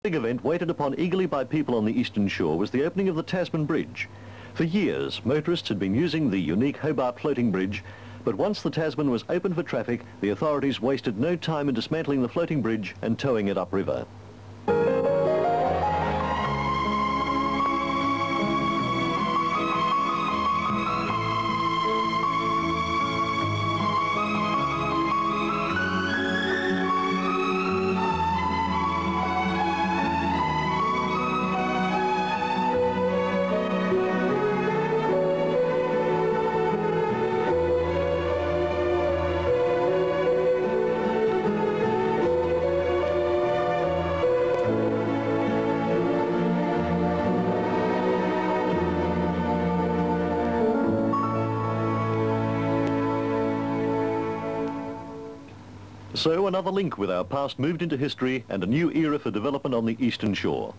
The big event waited upon eagerly by people on the eastern shore was the opening of the Tasman Bridge. For years, motorists had been using the unique Hobart Floating Bridge, but once the Tasman was open for traffic, the authorities wasted no time in dismantling the floating bridge and towing it upriver. So another link with our past moved into history and a new era for development on the eastern shore.